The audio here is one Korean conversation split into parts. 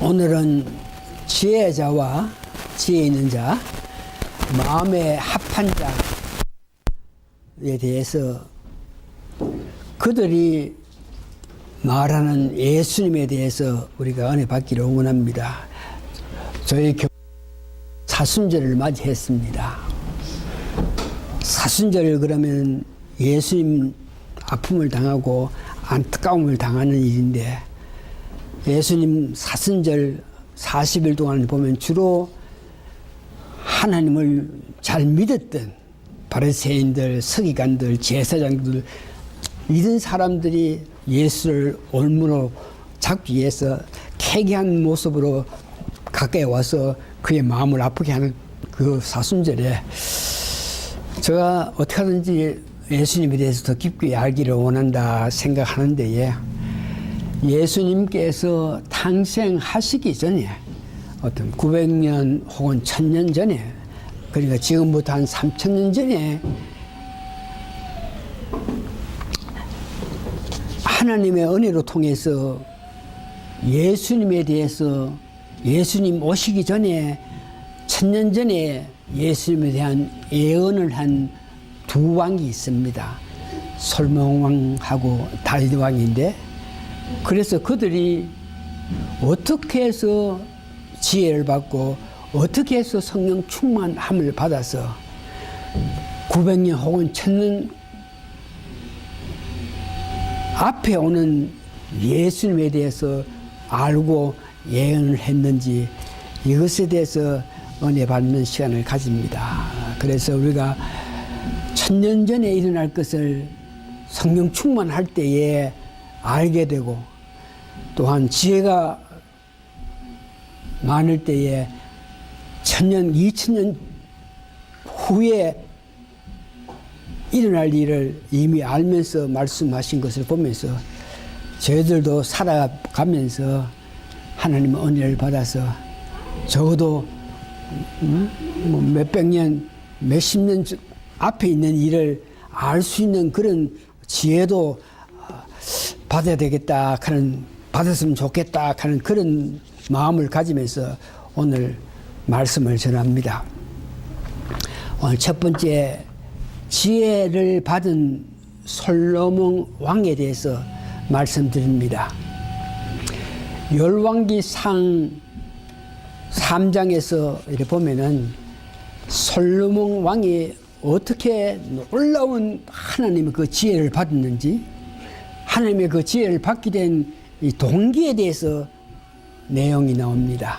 오늘은 지혜자와 지혜 있는 자, 마음에 합한 자에 대해서 그들이 말하는 예수님에 대해서 우리가 은혜 받기를 원합니다. 저희 교회 사순절을 맞이했습니다. 사순절 그러면 예수님 아픔을 당하고 안타까움을 당하는 일인데, 예수님 사순절 40일 동안 보면 주로 하나님을 잘 믿었던 바리새인들, 서기관들, 제사장들, 이런 사람들이 예수를 올무로 잡기 위해서 캐기한 모습으로 가까이 와서 그의 마음을 아프게 하는 그 사순절에 제가 어떻게 하든지 예수님에 대해서 더 깊게 알기를 원한다 생각하는 데에, 예수님께서 탄생하시기 전에 어떤 900년 혹은 1000년 전에, 그러니까 지금부터 한 3000년 전에 하나님의 은혜로 통해서 예수님에 대해서, 예수님 오시기 전에 1000년 전에 예수님에 대한 예언을 한 두 왕이 있습니다. 솔로몬왕하고 다윗 왕인데, 그래서 그들이 어떻게 해서 지혜를 받고 어떻게 해서 성령 충만함을 받아서 900년 혹은 1000년 앞에 오는 예수님에 대해서 알고 예언을 했는지, 이것에 대해서 은혜 받는 시간을 가집니다. 그래서 우리가 1000년 전에 일어날 것을 성령 충만할 때에 알게 되고, 또한 지혜가 많을 때에 1000년, 2000년 후에 일어날 일을 이미 알면서 말씀하신 것을 보면서 저희들도 살아가면서 하나님의 은혜를 받아서 적어도 몇백 년, 몇십 년 앞에 있는 일을 알 수 있는 그런 지혜도 받아야 되겠다 하는, 받았으면 좋겠다 하는 그런 마음을 가지면서 오늘 말씀을 전합니다. 오늘 첫 번째, 지혜를 받은 솔로몬 왕에 대해서 말씀드립니다. 열왕기상 3장에서 이렇게 보면은 솔로몬 왕이 어떻게 놀라운 하나님의 그 지혜를 받았는지, 하나님의 그 지혜를 받게 된 이 동기에 대해서 내용이 나옵니다.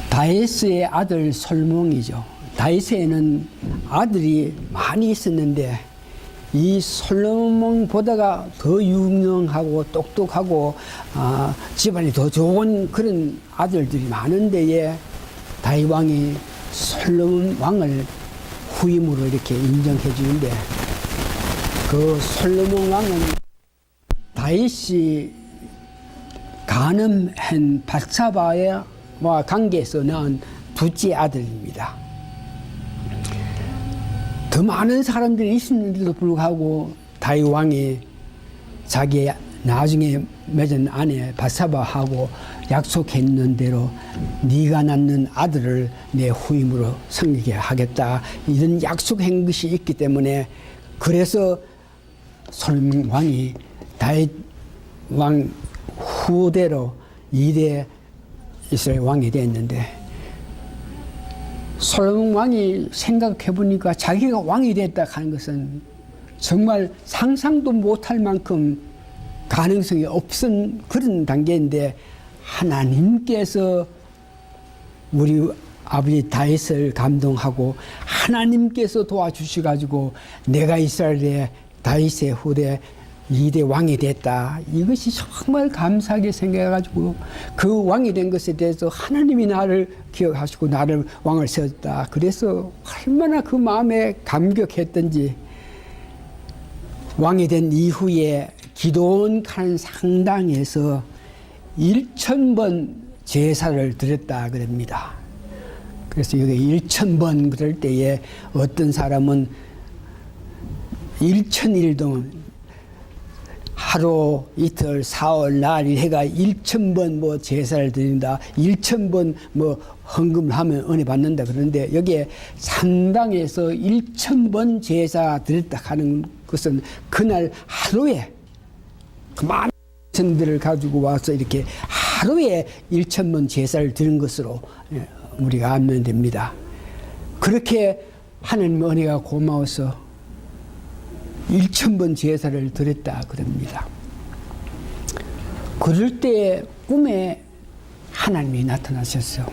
다윗의 아들 솔로몬이죠. 다윗에는 아들이 많이 있었는데 이 솔로몬보다가 더 유능하고 똑똑하고 집안이 더 좋은 그런 아들들이 많은데에 다윗 왕이 솔로몬 왕을 후임으로 이렇게 인정해 주는데, 그 솔로몬 왕은 다윗이 간음한 밧사바와 관계에서 낳은 둘째 아들입니다. 더 많은 사람들이 있었는데도 불구하고 다윗 왕이 자기 나중에 맺은 아내 밧사바하고 약속했는 대로 네가 낳는 아들을 내 후임으로 섬기게 하겠다, 이런 약속한 것이 있기 때문에, 그래서 솔로몬 왕이 다윗 왕 후대로 2대 이스라엘 왕이 됐는데, 솔로몬 왕이 생각해 보니까 자기가 왕이 됐다 하는 것은 정말 상상도 못할 만큼 가능성이 없은 그런 단계인데, 하나님께서 우리 아버지 다윗을 감동하고 하나님께서 도와주셔가지고 내가 이스라엘의 다윗의 후대 2대 왕이 됐다. 이것이 정말 감사하게 생각해가지고 그 왕이 된 것에 대해서 하나님이 나를 기억하시고 나를 왕을 세웠다. 그래서 얼마나 그 마음에 감격했던지, 왕이 된 이후에 기도원 칸 상당에서 1000번 제사를 드렸다 그럽니다. 그래서 여기 1000번 그럴 때에 어떤 사람은 1000일 동안 하루, 이틀, 사흘, 날, 해가 1,000번 뭐 제사를 드린다. 1,000번 뭐 헌금을 하면 은혜 받는다. 그런데 여기에 상당에서 1,000번 제사 드렸다 하는 것은 그날 하루에 그 많은 백성들을 가지고 와서 이렇게 하루에 1,000번 제사를 드린 것으로 우리가 알면 됩니다. 그렇게 하나님 은혜가 고마워서 1,000번 제사를 드렸다 그럽니다. 그럴 때 꿈에 하나님이 나타나셨어.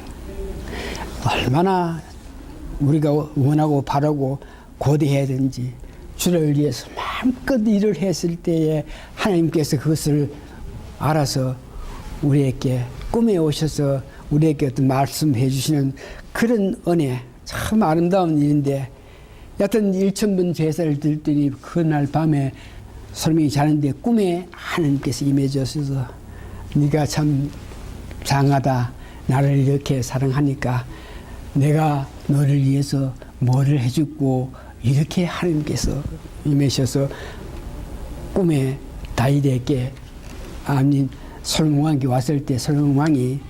얼마나 우리가 원하고 바라고 고대해야 되는지 주를 위해서 마음껏 일을 했을 때에 하나님께서 그것을 알아서 우리에게 꿈에 오셔서 우리에게 어떤 말씀해 주시는 그런 은혜, 참 아름다운 일인데, 여하튼 1,000번 제사를 드렸더니 그날 밤에 솔로몬이 자는데 꿈에 하나님께서 임해주셔서 네가 참 장하다. 나를 이렇게 사랑하니까 내가 너를 위해서 뭐를 해주고, 이렇게 하나님께서 임하셔서 꿈에 다윗에게 아니 솔로몬 왕이 왔을 때 솔로몬 왕이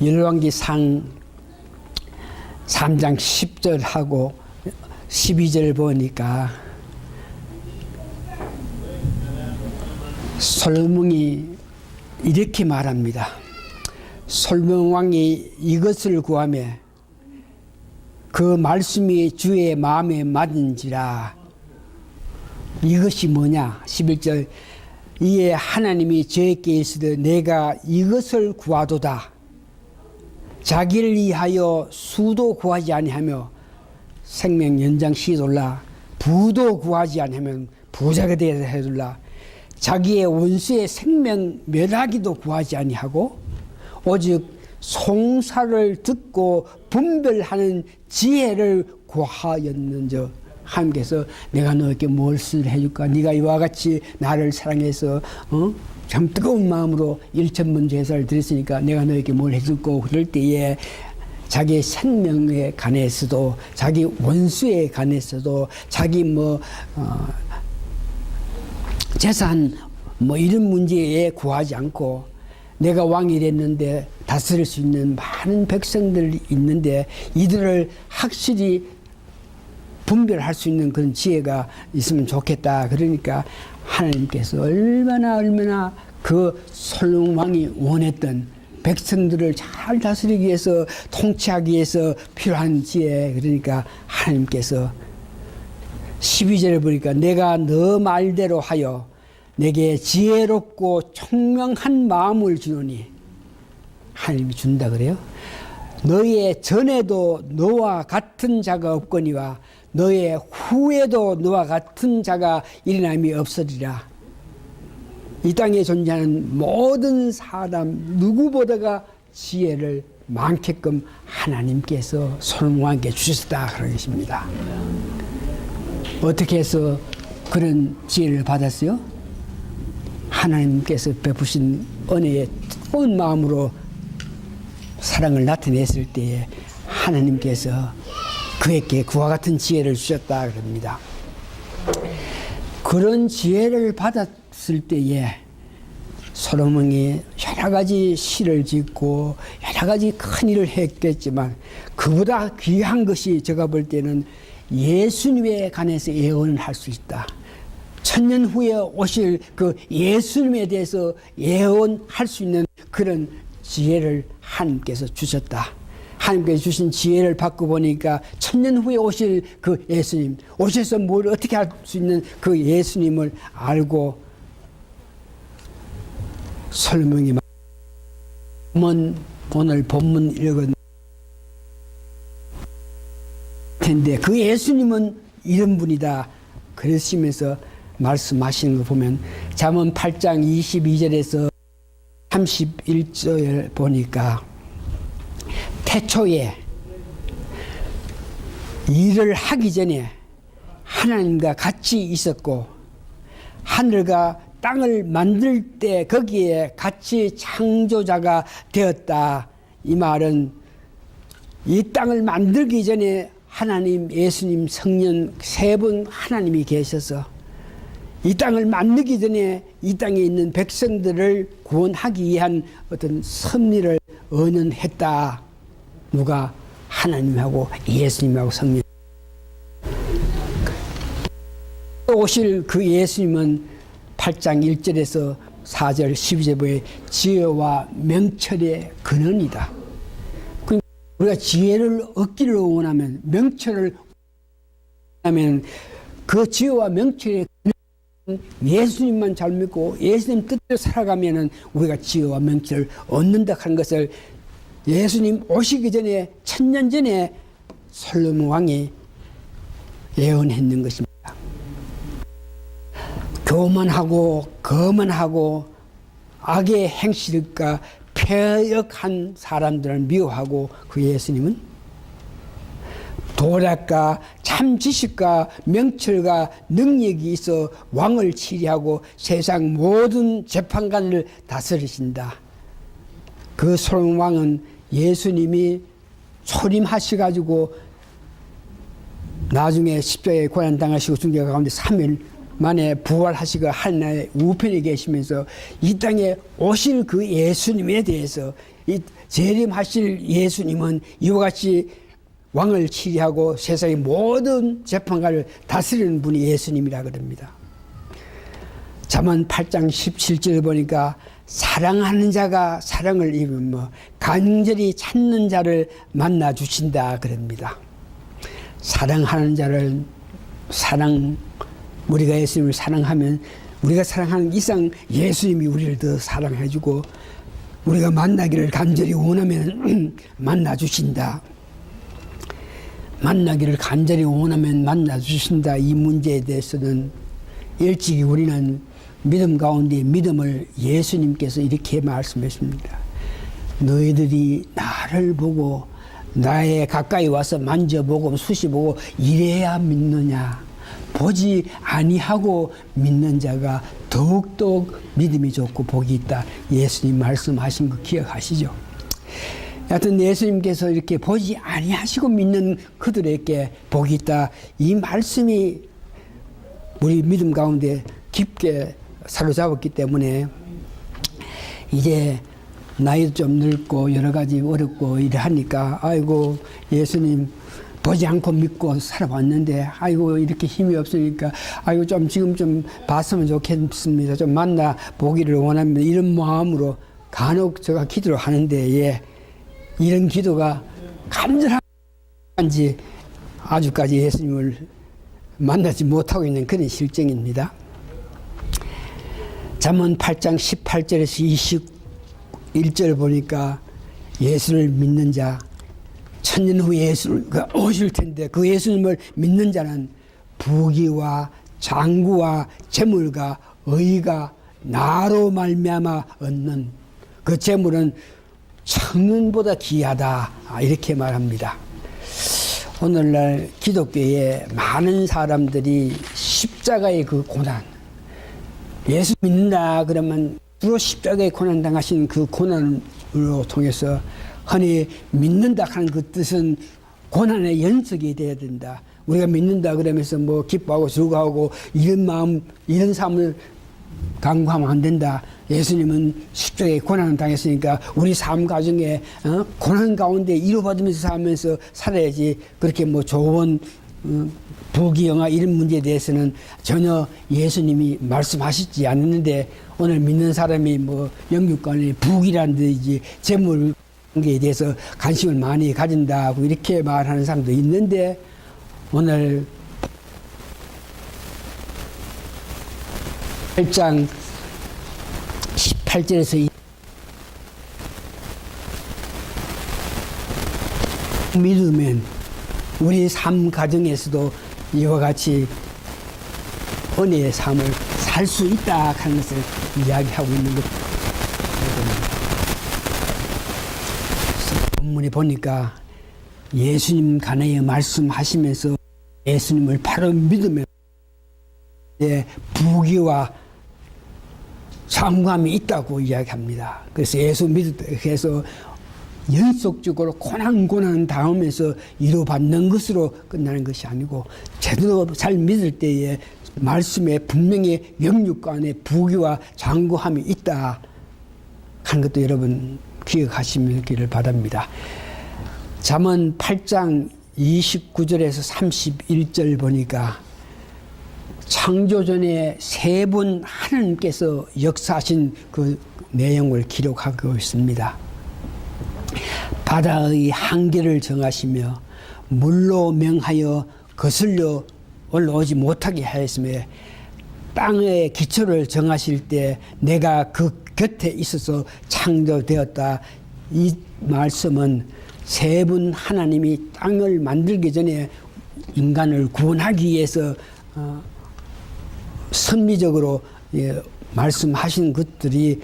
열왕기상 3장 10절하고 12절 보니까 솔로몬이 이렇게 말합니다. 솔로몬 왕이 이것을 구하며 그 말씀이 주의 마음에 맞은지라. 이것이 뭐냐? 11절 이에 하나님이 저에게 이르시되 내가 이것을 구하도다. 자기를 위하여 수도 구하지 아니하며 생명 연장 시돌라. 부도 구하지 아니하면 부자가 되어야 해둘라. 자기의 원수의 생명 멸하기도 구하지 아니하고 오직 송사를 듣고 분별하는 지혜를 구하였는저. 하나님께서 내가 너에게 무엇을 해줄까? 네가 이와 같이 나를 사랑해서 참 뜨거운 마음으로 1,000번 제사를 드렸으니까 내가 너에게 뭘 해줄까? 그럴 때에 자기의 생명에 관해서도 자기 원수에 관해서도 자기 재산 이런 문제에 구하지 않고 내가 왕이 됐는데 다스릴 수 있는 많은 백성들이 있는데 이들을 확실히 분별할 수 있는 그런 지혜가 있으면 좋겠다. 그러니까 하나님께서 얼마나 그 솔로몬 왕이 원했던 백성들을 잘 다스리기 위해서 통치하기 위해서 필요한 지혜. 그러니까 하나님께서 12절에 보니까 내가 너 말대로 하여 내게 지혜롭고 총명한 마음을 주노니 하나님이 준다 그래요. 너의 전에도 너와 같은 자가 없거니와 너의 후에도 너와 같은 자가 일어남이 없으리라. 이 땅에 존재하는 모든 사람 누구보다가 지혜를 많게끔 하나님께서 솔로몬 왕에게 주셨다 그런 것입니다. 어떻게 해서 그런 지혜를 받았어요? 하나님께서 베푸신 은혜의 뜨거운 마음으로 사랑을 나타냈을 때에 하나님께서 그에게 그와 같은 지혜를 주셨다 그럽니다. 그런 지혜를 받았을 때에 솔로몬이 여러 가지 시를 짓고 여러 가지 큰 일을 했겠지만 그보다 귀한 것이 제가 볼 때는 예수님에 관해서 예언을 할 수 있다. 1000년 후에 오실 그 예수님에 대해서 예언할 수 있는 그런 지혜를 하나님께서 주셨다. 하나님께서 주신 지혜를 받고 보니까 1000년 후에 오실 그 예수님, 오셔서 뭘 어떻게 할 수 있는 그 예수님을 알고 설명이 오늘 본문 읽은 텐데 그 예수님은 이런 분이다. 그러시면서 말씀하시는 거 보면 잠언 8장 22절에서 31절 보니까 태초에 일을 하기 전에 하나님과 같이 있었고 하늘과 땅을 만들 때 거기에 같이 창조자가 되었다. 이 말은 이 땅을 만들기 전에 하나님, 예수님, 성령 세 분 하나님이 계셔서 이 땅을 만들기 전에 이 땅에 있는 백성들을 구원하기 위한 어떤 섭리를 언언했다. 누가? 하나님하고 예수님하고 성령. 오실 그 예수님은 8장 1절에서 4절 12절에 보여 지혜와 명철의 근원이다. 그러니까 우리가 지혜를 얻기를 원하면, 명철을 원하면 그 지혜와 명철의 근원, 예수님만 잘 믿고 예수님 뜻대로 살아가면은 우리가 지혜와 명철을 얻는다 하는 것을 예수님 오시기 전에 1000년 전에 솔로몬 왕이 예언했는 것입니다. 교만하고 거만하고 악의 행실과 패역한 사람들을 미워하고 그 예수님은 도략과 참 지식과 명철과 능력이 있어 왕을 치리하고 세상 모든 재판관을 다스리신다. 그 솔로몬 왕은 예수님이 초림하셔가지고 나중에 십자가에 고난당하시고 순교 가운데 3일 만에 부활하시고 하나님의 우편에 계시면서 이 땅에 오실 그 예수님에 대해서 이 재림하실 예수님은 이와 같이 왕을 치리하고 세상의 모든 재판관을 다스리는 분이 예수님이라 그럽니다. 잠언 8장 17절을 보니까 사랑하는 자가 사랑을 입으며 간절히 찾는 자를 만나 주신다 그럽니다. 사랑하는 자를 우리가 예수님을 사랑하면 우리가 사랑하는 이상 예수님이 우리를 더 사랑해주고 우리가 만나기를 간절히 원하면 만나 주신다. 만나기를 간절히 원하면 만나 주신다. 이 문제에 대해서는 일찍이 우리는 믿음 가운데 믿음을 예수님께서 이렇게 말씀하십니다. 너희들이 나를 보고 나의 가까이 와서 만져보고 수시보고 이래야 믿느냐. 보지 아니하고 믿는 자가 더욱더욱 믿음이 좋고 복이 있다. 예수님 말씀하신 거 기억하시죠? 여하튼 예수님께서 이렇게 보지 아니하시고 믿는 그들에게 복이 있다. 이 말씀이 우리 믿음 가운데 깊게 사로잡았기 때문에 이제 나이도 좀 늙고 여러 가지 어렵고 이러하니까 아이고 예수님 보지 않고 믿고 살아왔는데 아이고 이렇게 힘이 없으니까 아이고 좀 지금 좀 봤으면 좋겠습니다. 좀 만나 보기를 원합니다. 이런 마음으로 간혹 제가 기도를 하는데 예, 이런 기도가 간절한지 아주까지 예수님을 만나지 못하고 있는 그런 실정입니다. 잠언 8장 18절에서 21절 보니까 예수를 믿는 자 1000년 후에 예수가 오실 텐데 그 예수님을 믿는 자는 부귀와 장구와 재물과 의가 나로 말미암아 얻는 그 재물은 천년보다 귀하다 이렇게 말합니다. 오늘날 기독교에 많은 사람들이 십자가의 그 고난 예수 믿는다 그러면 주로 십자가의 고난 당하신 그 고난으로 통해서 흔히 믿는다 하는 그 뜻은 고난의 연속이 돼야 된다. 우리가 믿는다 그러면서 뭐 기뻐하고 즐거워하고 이런 마음 이런 삶을 강구하면 안 된다. 예수님은 십자가에 고난을 당했으니까 우리 삶 가정에 고난 가운데 위로받으면서 살면서 살아야지. 그렇게 뭐 좋은 부귀영화 이런 문제에 대해서는 전혀 예수님이 말씀하시지 않는데 오늘 믿는 사람이 뭐 영육간의 부귀라든지 재물 관계에 대해서 관심을 많이 가진다고 이렇게 말하는 사람도 있는데 오늘 8장 18절에서 믿으면 우리 삶 가정에서도 이와 같이 은혜의 삶을 살 수 있다 하는 것을 이야기하고 있는 것. 본문에 보니까 예수님 관하여 말씀하시면서 예수님을 바로 믿으면 부귀와 장관이 있다고 이야기합니다. 그래서 예수 믿었다 해서 연속적으로 고난 당하면서 위로받는 것으로 끝나는 것이 아니고 제대로 잘 믿을 때에 말씀에 분명히 영육과 안에 부귀와 장구함이 있다 하는 것도 여러분 기억하시기를 바랍니다. 잠언 8장 29절에서 31절 보니까 창조전에 세 분 하나님께서 역사하신 그 내용을 기록하고 있습니다. 바다의 한계를 정하시며 물로 명하여 거슬려 올라오지 못하게 하였으며 땅의 기초를 정하실 때 내가 그 곁에 있어서 창조되었다. 이 말씀은 세 분 하나님이 땅을 만들기 전에 인간을 구원하기 위해서 섭리적으로 말씀하신 것들이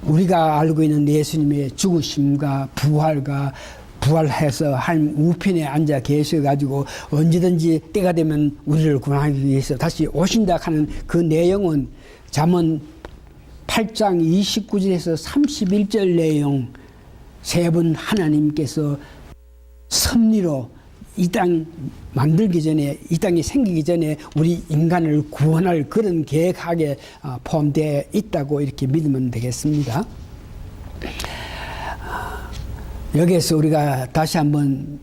우리가 알고 있는 예수님의 죽으심과 부활해서 한 우편에 앉아 계셔가지고 언제든지 때가 되면 우리를 구원하기 위해서 다시 오신다 하는 그 내용은 잠언 8장 29절에서 31절 내용, 세 분 하나님께서 섭리로 이 땅 만들기 전에, 이 땅이 생기기 전에 우리 인간을 구원할 그런 계획하게 포함되어 있다고 이렇게 믿으면 되겠습니다. 여기에서 우리가 다시 한번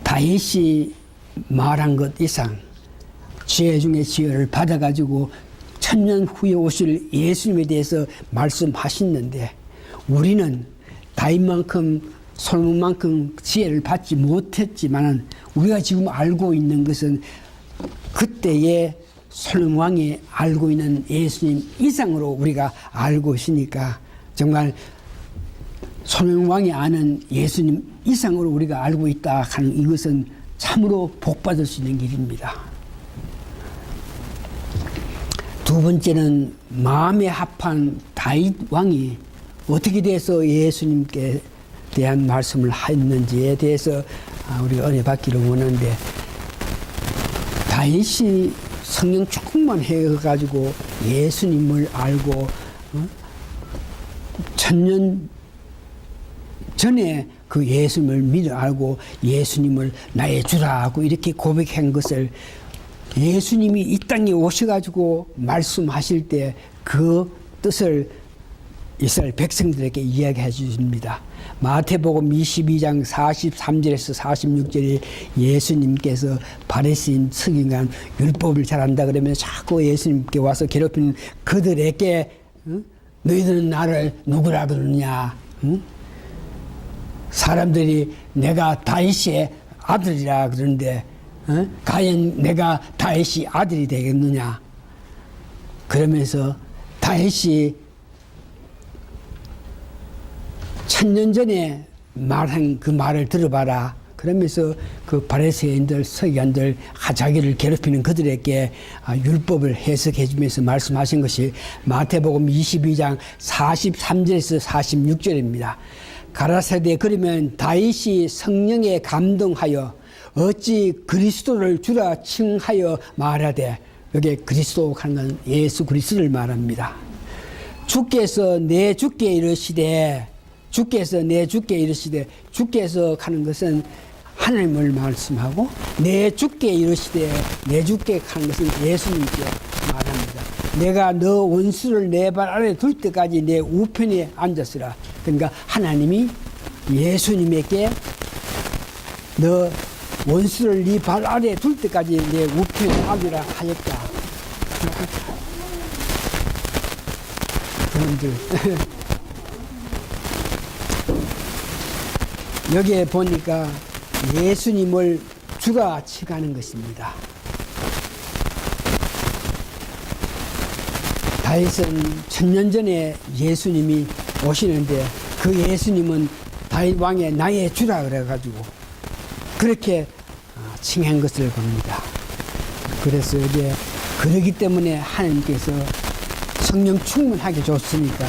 다윗이 말한 것 이상 지혜 중에 지혜를 받아가지고 천년 후에 오실 예수님에 대해서 말씀하시는데 우리는 다윗만큼 솔로몬만큼 지혜를 받지 못했지만 우리가 지금 알고 있는 것은 그때의 솔로몬 왕이 알고 있는 예수님 이상으로 우리가 알고 있으니까 정말 솔로몬 왕이 아는 예수님 이상으로 우리가 알고 있다 하는 이것은 참으로 복받을 수 있는 길입니다. 두 번째는 마음에 합한 다윗 왕이 어떻게 돼서 예수님께 대한 말씀을 했는지에 대해서 우리가 은혜 받기를 원하는데 다윗이 성령 충만 해가지고 예수님을 알고 천년 전에 그 예수님을 믿어 알고 예수님을 나의 주라 하고 이렇게 고백한 것을 예수님이 이 땅에 오셔가지고 말씀하실 때 그 뜻을 이스라엘 백성들에게 이야기해 주십니다. 마태복음 22장 43절에서 46절에 예수님께서 바리새인 서기관 율법을 잘한다 그러면 자꾸 예수님께 와서 괴롭히는 그들에게 너희들은 나를 누구라 그러느냐? 사람들이 내가 다윗의 아들이라 그러는데 과연 내가 다윗의 아들이 되겠느냐? 그러면서 다윗이 천년 전에 말한 그 말을 들어봐라. 그러면서 그 바리새인들, 서기관들, 자기를 괴롭히는 그들에게 율법을 해석해 주면서 말씀하신 것이 마태복음 22장 43절에서 46절입니다. 가라사대 그러면 다윗이 성령에 감동하여 어찌 그리스도를 주라 칭하여 말하되, 여기 그리스도 하는 건 예수 그리스도를 말합니다. 주께서 내 주께 이르시되, 주께서 내 주께 이르시되, 주께서 하는 것은 하나님을 말씀하고 내 주께 이르시되, 내 주께 하는 것은 예수님께 말합니다. 내가 너 원수를 내 발 아래 둘 때까지 내 우편에 앉았으라. 그러니까 하나님이 예수님에게 너 원수를 네 발 아래 둘 때까지 내 우편에 앉으라 하였다. 그분들 여기에 보니까 예수님을 주라 칭하는 것입니다. 다윗은 천년 전에 예수님이 오시는데 그 예수님은 다윗 왕의 나의 주라 그래가지고 그렇게 칭한 것을 봅니다. 그래서 이제 그러기 때문에 하나님께서 성령 충만하게 줬으니까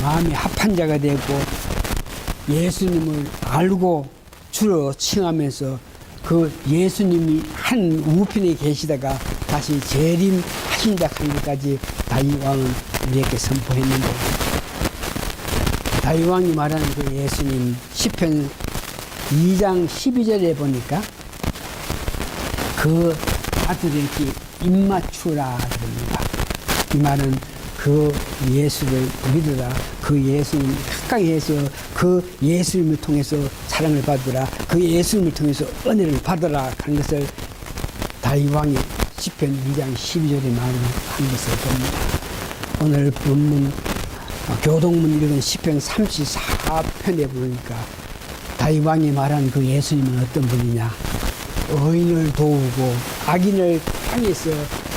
마음이 합한 자가 되고 예수님을 알고 주로 칭하면서 그 예수님이 한 우편에 계시다가 다시 재림하신다 하는 것까지 다윗 왕은 우리에게 선포했는데, 다윗 왕이 말하는 그 예수님 시편 2장 12절에 보니까 그 아들에게 입맞추라 그럽니다. 이 말은 그 예수를 믿으라, 그 예수님 가까이 해서 그 예수님을 통해서 사랑을 받으라, 그 예수님을 통해서 은혜를 받으라 하는 것을 다윗 왕이 시편 2장 12절에 말한 것을 봅니다. 오늘 본문 교동문 읽은 시편 34편에 보니까 다윗 왕이 말한 그 예수님은 어떤 분이냐? 의인을 도우고 악인을 땅에서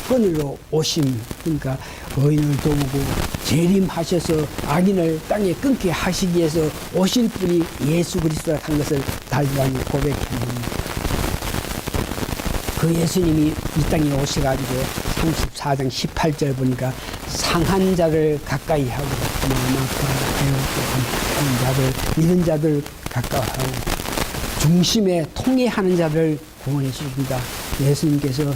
끊으러 오심. 그러니까 의인을 도우고 재림하셔서 악인을 땅에 끊게 하시기 위해서 오실 분이 예수 그리스도라 한 것을 다윗 왕이 고백했습니다. 그 예수님이 이 땅에 오셔가지고 34장 18절 보니까 상한 자를 가까이 하고 마음 아파하는 자들, 이런 자들 가까이 하고 중심에 통해하는 자를 구원해 주신다. 예수님께서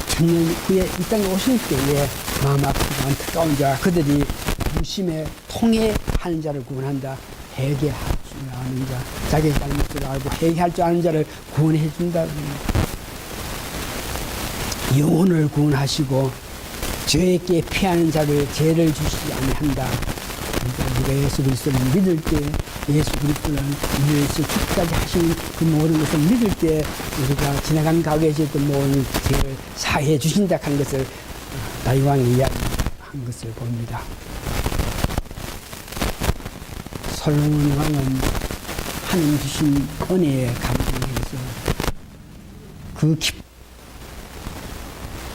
천년 후에 이 땅에 오실 때에 마음 아프고 안타까운 자, 그들이 중심에 통해하는 자를 구원한다. 회개할 줄 아는 자, 자기 잘못을 알고 회개할 줄 아는 자를 구원해 준다. 영혼을 구원하시고 죄에게 피하는 자를 죄를 주시지 아니한다. 그러니까 우리가 예수 그리스도를 믿을 때, 예수 그리스도를 위해서 죽기까지 하신 그 모든 것을 믿을 때 우리가 지나간 과거에 지었던 모든 죄를 사해 주신다 하는 것을 다윗 왕이 이야기한 것을 봅니다. 솔로몬 왕은 하나님 주신 은혜에 감동해서 그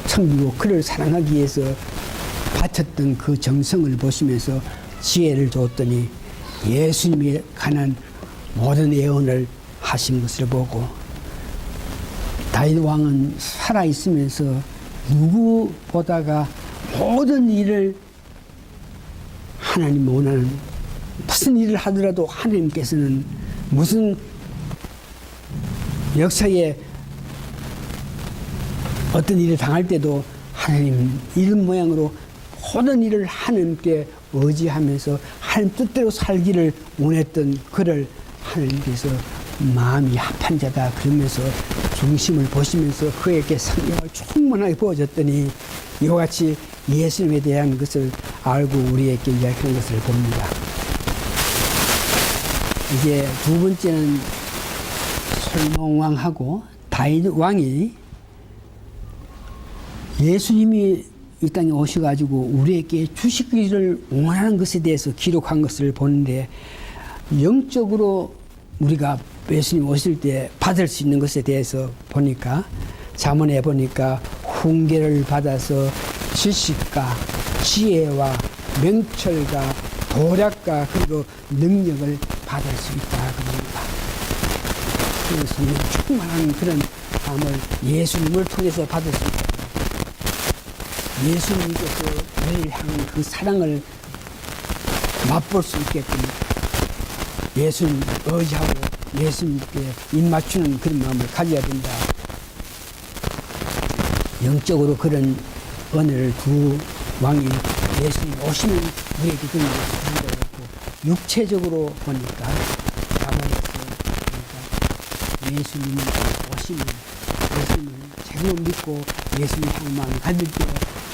섬기고 그를 사랑하기 위해서 바쳤던 그 정성을 보시면서 지혜를 줬더니 예수님이 관한 모든 예언을 하신 것을 보고 다윗 왕은 살아있으면서 누구보다가 모든 일을 하나님 원하는 무슨 일을 하더라도 하나님께서는 무슨 역사에 어떤 일을 당할 때도 하나님 이런 모양으로 모든 일을 하나님께 의지하면서 하나님 뜻대로 살기를 원했던 그를 하나님께서 마음이 합한 자다 그러면서 중심을 보시면서 그에게 성령을 충만하게 부어줬더니 이와 같이 예수님에 대한 것을 알고 우리에게 이야기하는 것을 봅니다. 이제 두 번째는 솔로몬 왕하고 다윗 왕이 예수님이 이 땅에 오셔가지고 우리에게 주시기를 원하는 것에 대해서 기록한 것을 보는데 영적으로 우리가 예수님 오실 때 받을 수 있는 것에 대해서 보니까 잠언에 보니까 훈계를 받아서 지식과 지혜와 명철과 도략과 그리고 능력을 받을 수 있다 그럽니다. 그래서 충만한 그런 마음을 예수님을 통해서 받을 수 있다. 예수님께서 우리를 향한 그 사랑을 맛볼 수 있게끔 예수님 의지하고 예수님께 입맞추는 그런 마음을 가져야 된다. 영적으로 그런 은혜를 두 왕이 예수님 오시면 우리에게 그런 것을 주는 것 같고 육체적으로 보니까 자문에서 보니까 예수님 오시면 예수님을 제대로 믿고 예수님 향한 마음을 가질 때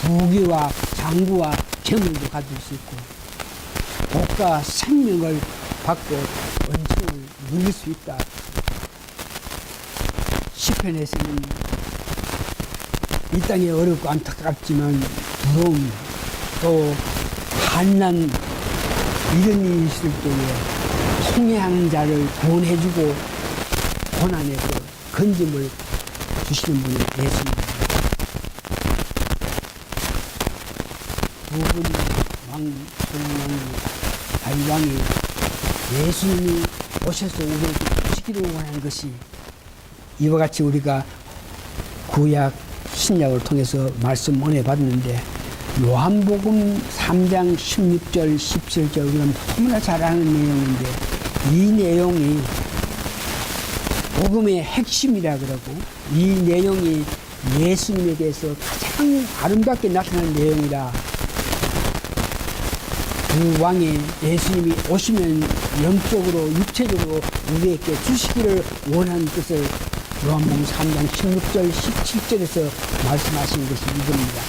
부귀와 장구와 재물도 가질 수 있고 복과 생명을 받고 은총을 누릴 수 있다. 시편에서는 이 땅이 어렵고 안타깝지만 부러움 또 한난 이런 일이 있을 때에 통해하는 자를 구원해주고 고난에서 건짐을 주시는 분이 예수님. 두 분의 다윗 왕이 예수님이 오셔서 우리에게 주시기를 원하는 것이 이와 같이 우리가 구약 신약을 통해서 말씀 은혜 받는데 요한복음 3장 16절 17절 우리는 너무나 잘 아는 내용인데 이 내용이 복음의 핵심이라 그러고 이 내용이 예수님에 대해서 가장 아름답게 나타나는 내용이라 그 왕이 예수님이 오시면 영적으로 육체적으로 우리에게 주시기를 원하는 뜻을 요한복음 3장 16절 17절에서 말씀하신 것이 이겁니다.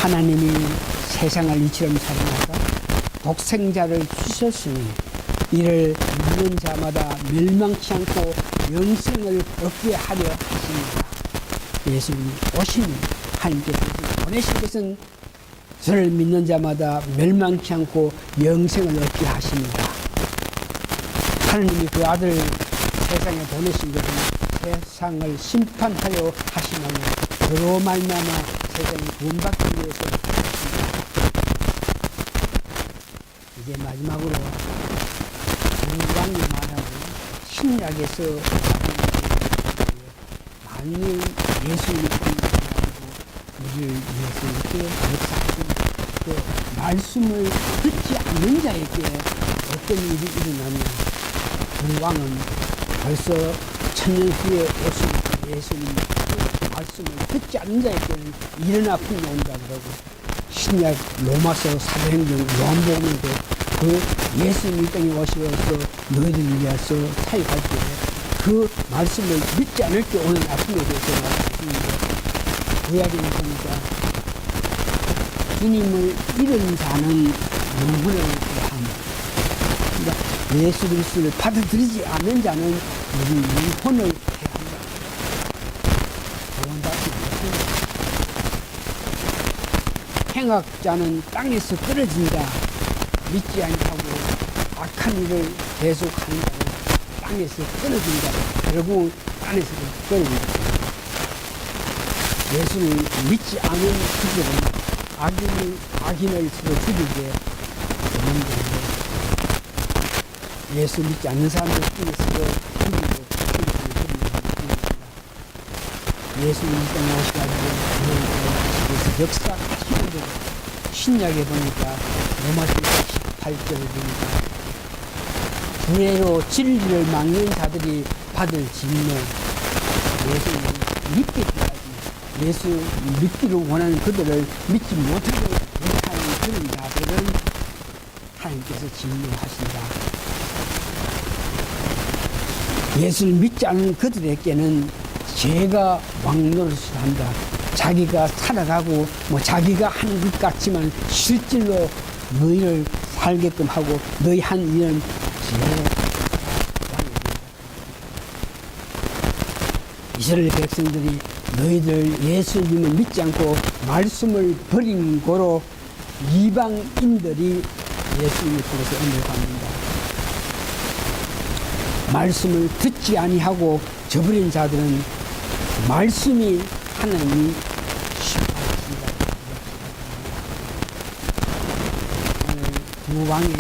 하나님이 세상을 이처럼 사랑하사 독생자를 주셨으니 이를 믿는 자마다 멸망치 않고 영생을 얻게 하려 하십니다. 예수님이 오시니 하나님께서 보내신 것은 저를 믿는 자마다 멸망치 않고 영생을 얻게 하십니다. 하나님이 그 아들 세상에 보내신 것은 세상을 심판하려 하시나니 그로 말미암아 세상이 구원받기 위해서 하십니다. 이제 마지막으로 왕이 말하는 신약에서 많은 예수님이 우리를 위해서 이렇게 역사하신 그 말씀을 듣지 않는 자에게 어떤 일이 일어나면 그 왕은 벌써 천년 후에 오신 예수님 그 말씀을 듣지 않는 자에게는 일어나 풍요온다 그러고 신약 로마서 사도행전 요한복음에도 그 예수님이 땅에 오셔서 너희들을 위해서 사역할 때 그 말씀을 믿지 않을 때 오는 아픔에 대해서 말씀하시는데 구약에 보니까 주님을 잃은 자는 영혼을 구함. 그러니까 예수 그리스도를 받아들이지 않는 자는 우리 영혼을 구합니다. 구원받지 못합니다. 행악자는 땅에서 떨어진다. 믿지 않고 악한 일을 계속하는 자는 땅에서 떨어진다. 결국 땅에서 떨어진다. 예수를 믿지 않은 그들은 악인을 서로 죽이게 되는 건데 예수 믿지 않는 사람들 중에서도 죽이고 예수님 이 땅에 오셔가지고 그래서 역사하시는 데 신약에 보니까 로마서 18절에 보니까 주례로 진리를 막는 자들이 받을 진노 예수님 믿기까지 예수 믿기를 원하는 그들을 믿지 못하는 그런 자들은 하나님께서 진노하신다. 예수를 믿지 않는 그들에게는 죄가 왕노릇을 한다. 자기가 살아가고 자기가 하는 것 같지만 실질로 너희를 살게끔 하고 너희 한 일은 죄 이스라엘 백성들이 너희들 예수님을 믿지 않고 말씀을 버린 고로 이방인들이 예수님을 통해서 은혜를 받는다. 말씀을 듣지 아니하고 저버린 자들은 말씀이 하나님이 심판하신다. 오늘 두 왕의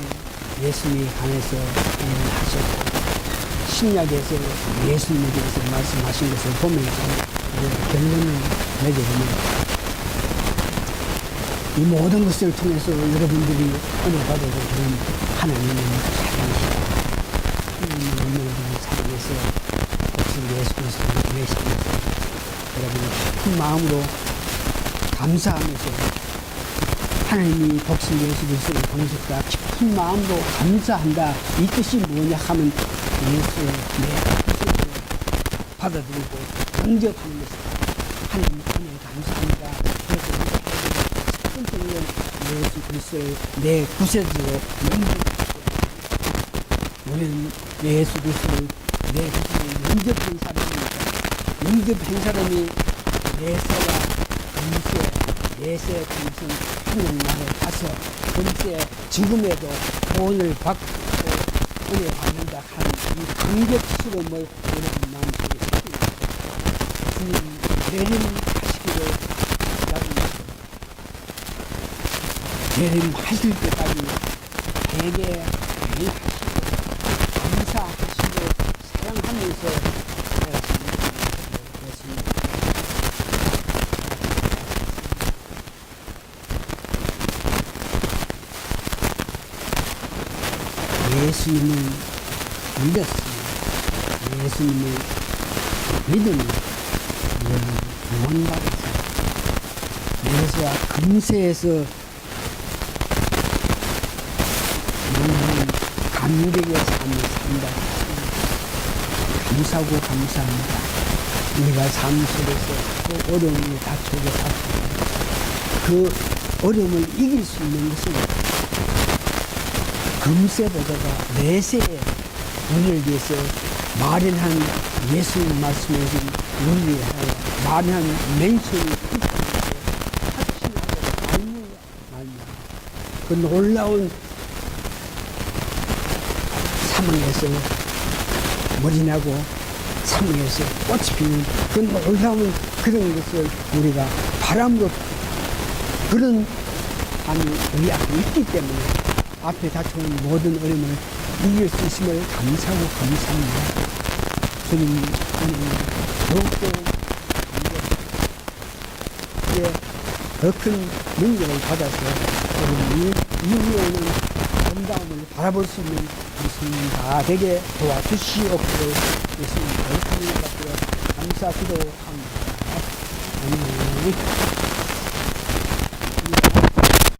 예수님에 관해서 오늘 하셨고 신약에서 예수님에 대해서 말씀하신 것을 보면서 결론을 내게 됩니다. 이 모든 것을 통해서 여러분들이 은혜 받아도 되는 하나님의 사랑이시다. 하나님의 은혜를 사랑해서 복신 예수 그리스도를 구해시키면서 여러분이 큰 마음으로 감사하면서 하나님이 복신 예수 그리스도를 보내셨다. 깊은 마음으로 감사한다. 이 뜻이 뭐냐 하면 예수의 내 뜻을 받아들이고 영접하는 것이다. 하나님 은혜 감사합니다. 그래서 첫 번째는 예수 그리스도를 내 구세주로 영접하고 우리는 예수 그리스도를 내 구세주로 영접한 사람이니까 영접한 사람이 내세와 금세 내세 금세 하는 날에 가서 금세 지금에도 구원을 받고 은혜 받는다 하는 이 감격스러움을 여러분 마음속에 새깁니다. 주님 재림하시기를 기다립니다. 재림하실 때까지 되게 하시고 감사하시고 사랑하면서 살았습니다. 예수님을 믿었습니다. 예수님을 믿으면 구원받았습니다. 예수와 금세에서 우리는 감격의 삶을 산다. 감사하고 감사합니다. 우리가 삶 속에서 또 어려움이 닥쳐오고 그 어려움을 이길 수 있는 것은 금세보다가 내세에 우리를 위해서 마련한 예수님 말씀에서 우리를 위하여 마련한 맹세를 확신하고 그 놀라운 사망에서 머리 나고 사망에서 꽃이 피는 그 놀라운 그런 것을 우리가 바람으로 그런 밤이 우리 앞에 있기 때문에 앞에 닥쳐오는 모든 어려움을 이길 수 있음을 감사하고 감사합니다. 주님 안에는 더욱더 이제 더 큰 능력을 받아서 우리 이후에 오는 아름다움을 바라볼 수 있는 예수님 다 되게 도와주시옵고 예수님 거룩한 일 받들어 감사 기도합니다. 아멘.